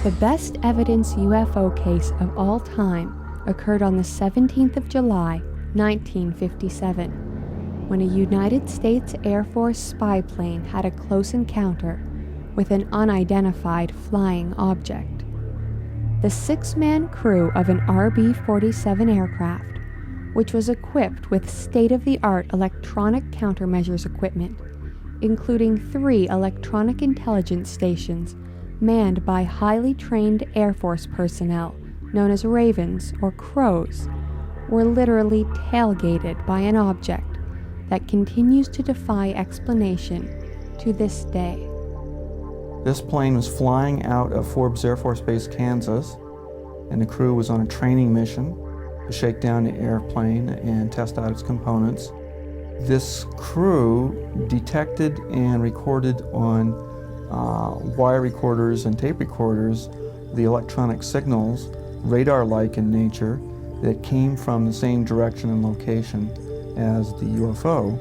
The best evidence UFO case of all time occurred on the 17th of July, 1957, when a United States Air Force spy plane had a close encounter with an unidentified flying object. The 6-man crew of an RB47 aircraft, which was equipped with state-of-the-art electronic countermeasures equipment, including 3 electronic intelligence stations manned by highly trained Air Force personnel known as Ravens or Crows, were literally tailgated by an object that continues to defy explanation to this day. This plane was flying out of Forbes Air Force Base, Kansas, and the crew was on a training mission to shake down the airplane and test out its components. This crew detected and recorded on wire recorders and tape recorders the electronic signals, radar-like in nature, that came from the same direction and location as the UFO.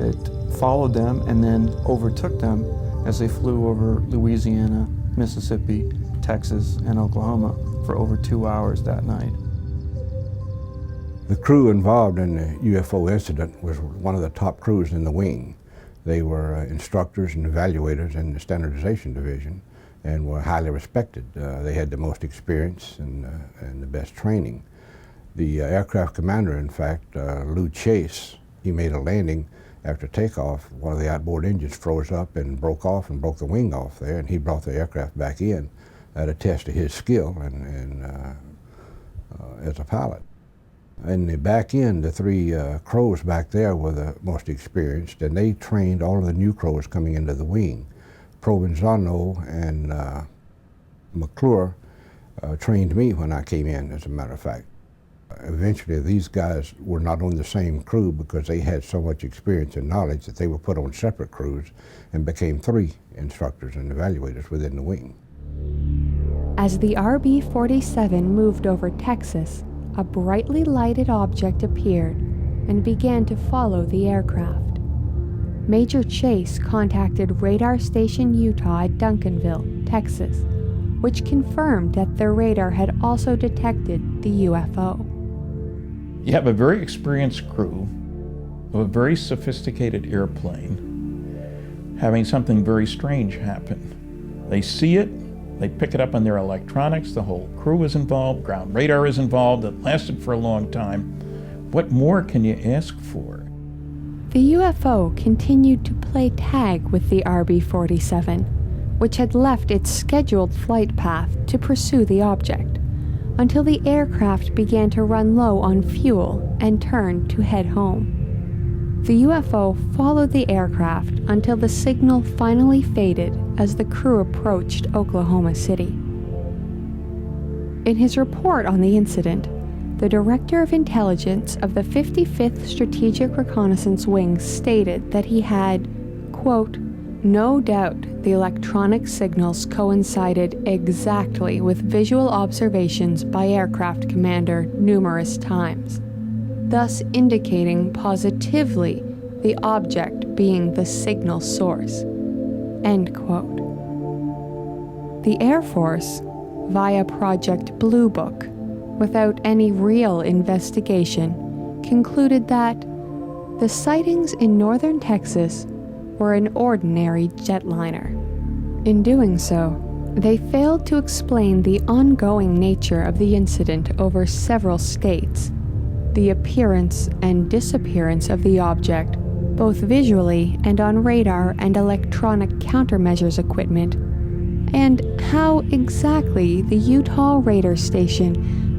It followed them and then overtook them as they flew over Louisiana, Mississippi, Texas, and Oklahoma for over 2 hours that night. The crew involved in the UFO incident was one of the top crews in the wing. They were instructors and evaluators in the standardization division and were highly respected. They had the most experience and the best training. The aircraft commander, in fact, Lou Chase, he made a landing after takeoff. One of the outboard engines froze up and broke off and broke the wing off there, and he brought the aircraft back in at a test of his skill and as a pilot. In the back end, the 3 Crows back there were the most experienced, and they trained all of the new Crows coming into the wing. Provenzano and McClure trained me when I came in, as a matter of fact. Eventually, these guys were not on the same crew because they had so much experience and knowledge that they were put on separate crews and became 3 instructors and evaluators within the wing. As the RB-47 moved over Texas, a brightly lighted object appeared and began to follow the aircraft. Major Chase contacted Radar Station Utah at Duncanville, Texas, which confirmed that their radar had also detected the UFO. You have a very experienced crew of a very sophisticated airplane having something very strange happen. They see it, they pick it up on their electronics, the whole crew is involved, ground radar is involved, it lasted for a long time. What more can you ask for? The UFO continued to play tag with the RB-47, which had left its scheduled flight path to pursue the object, until the aircraft began to run low on fuel and turned to head home. The UFO followed the aircraft until the signal finally faded as the crew approached Oklahoma City. In his report on the incident, the Director of Intelligence of the 55th Strategic Reconnaissance Wing stated that he had, quote, "No doubt the electronic signals coincided exactly with visual observations by aircraft commander numerous times, thus indicating positively the object being the signal source." End quote. The Air Force, via Project Blue Book, without any real investigation, concluded that the sightings in northern Texas were an ordinary jetliner. In doing so, they failed to explain the ongoing nature of the incident over several states, the appearance and disappearance of the object, both visually and on radar and electronic countermeasures equipment, and how exactly the Utah radar station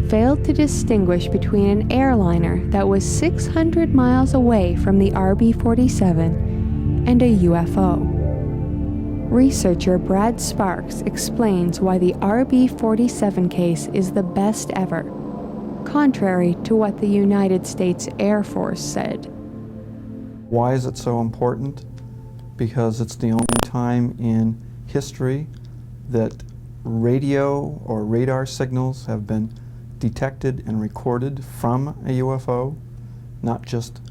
failed to distinguish between an airliner that was 600 miles away from the RB-47 and a UFO. Researcher Brad Sparks explains why the RB-47 case is the best ever, contrary to what the United States Air Force said. Why is it so important? Because it's the only time in history that radio or radar signals have been detected and recorded from a UFO, not just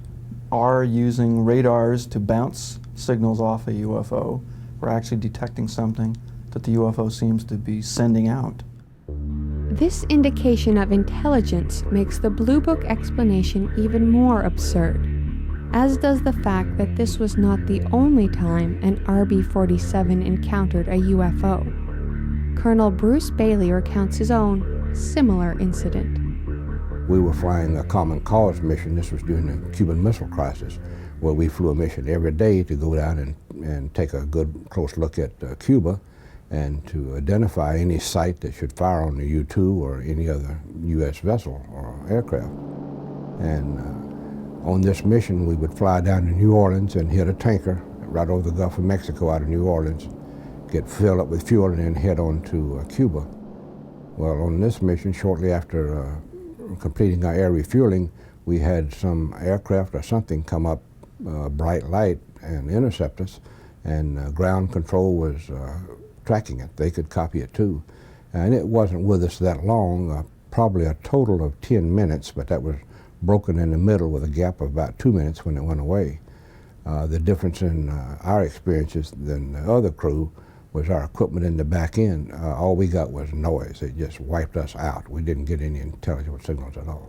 are using radars to bounce signals off a UFO. We're actually detecting something that the UFO seems to be sending out. This indication of intelligence makes the Blue Book explanation even more absurd, as does the fact that this was not the only time an RB47 encountered a UFO. Colonel Bruce Bailey recounts his own similar incident. We were flying a Common Cause mission. This was during the Cuban Missile Crisis, where we flew a mission every day to go down and take a good close look at Cuba and to identify any site that should fire on the U-2 or any other U.S. vessel or aircraft. And on this mission, we would fly down to New Orleans and hit a tanker right over the Gulf of Mexico out of New Orleans, get filled up with fuel, and then head on to Cuba. Well, on this mission, shortly after completing our air refueling, we had some aircraft or something come up, bright light, and intercept us, and ground control was tracking it. They could copy it too. And it wasn't with us that long, probably a total of 10 minutes, but that was broken in the middle with a gap of about 2 minutes when it went away. The difference in our experiences than the other crew was our equipment in the back end. All we got was noise. It just wiped us out. We didn't get any intelligible signals at all.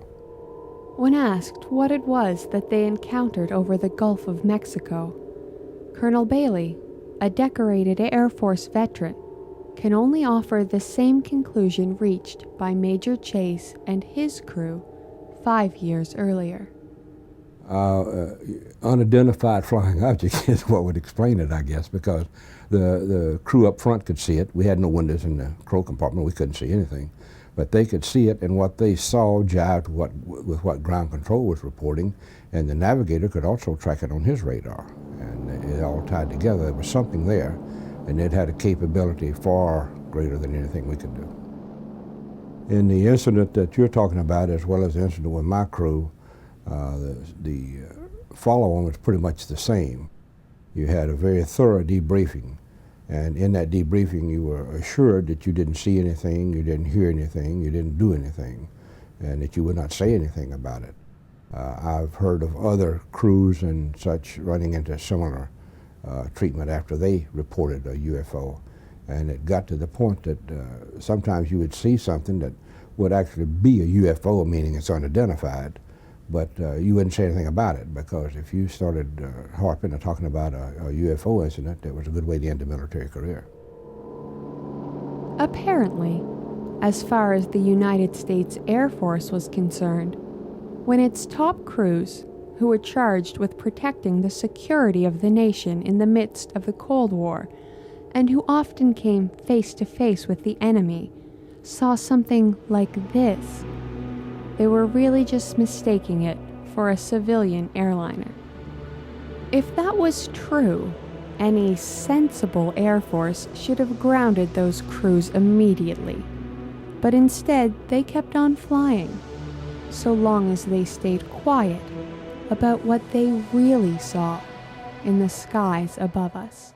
When asked what it was that they encountered over the Gulf of Mexico, Colonel Bailey, a decorated Air Force veteran, can only offer the same conclusion reached by Major Chase and his crew 5 years earlier. Unidentified flying object is what would explain it, I guess, because the crew up front could see it. We had no windows in the control compartment. We couldn't see anything. But they could see it, and what they saw jived with what ground control was reporting, and the navigator could also track it on his radar. And it all tied together. There was something there, and it had a capability far greater than anything we could do. In the incident that you're talking about, as well as the incident with my crew, the follow-on was pretty much the same. You had a very thorough debriefing, and in that debriefing you were assured that you didn't see anything, you didn't hear anything, you didn't do anything, and that you would not say anything about it. I've heard of other crews and such running into similar treatment after they reported a UFO, and it got to the point that sometimes you would see something that would actually be a UFO, meaning it's unidentified, but you wouldn't say anything about it, because if you started harping or talking about a UFO incident, that was a good way to end a military career. Apparently, as far as the United States Air Force was concerned, when its top crews, who were charged with protecting the security of the nation in the midst of the Cold War, and who often came face to face with the enemy, saw something like this, they were really just mistaking it for a civilian airliner. If that was true, any sensible Air Force should have grounded those crews immediately. But instead, they kept on flying, so long as they stayed quiet about what they really saw in the skies above us.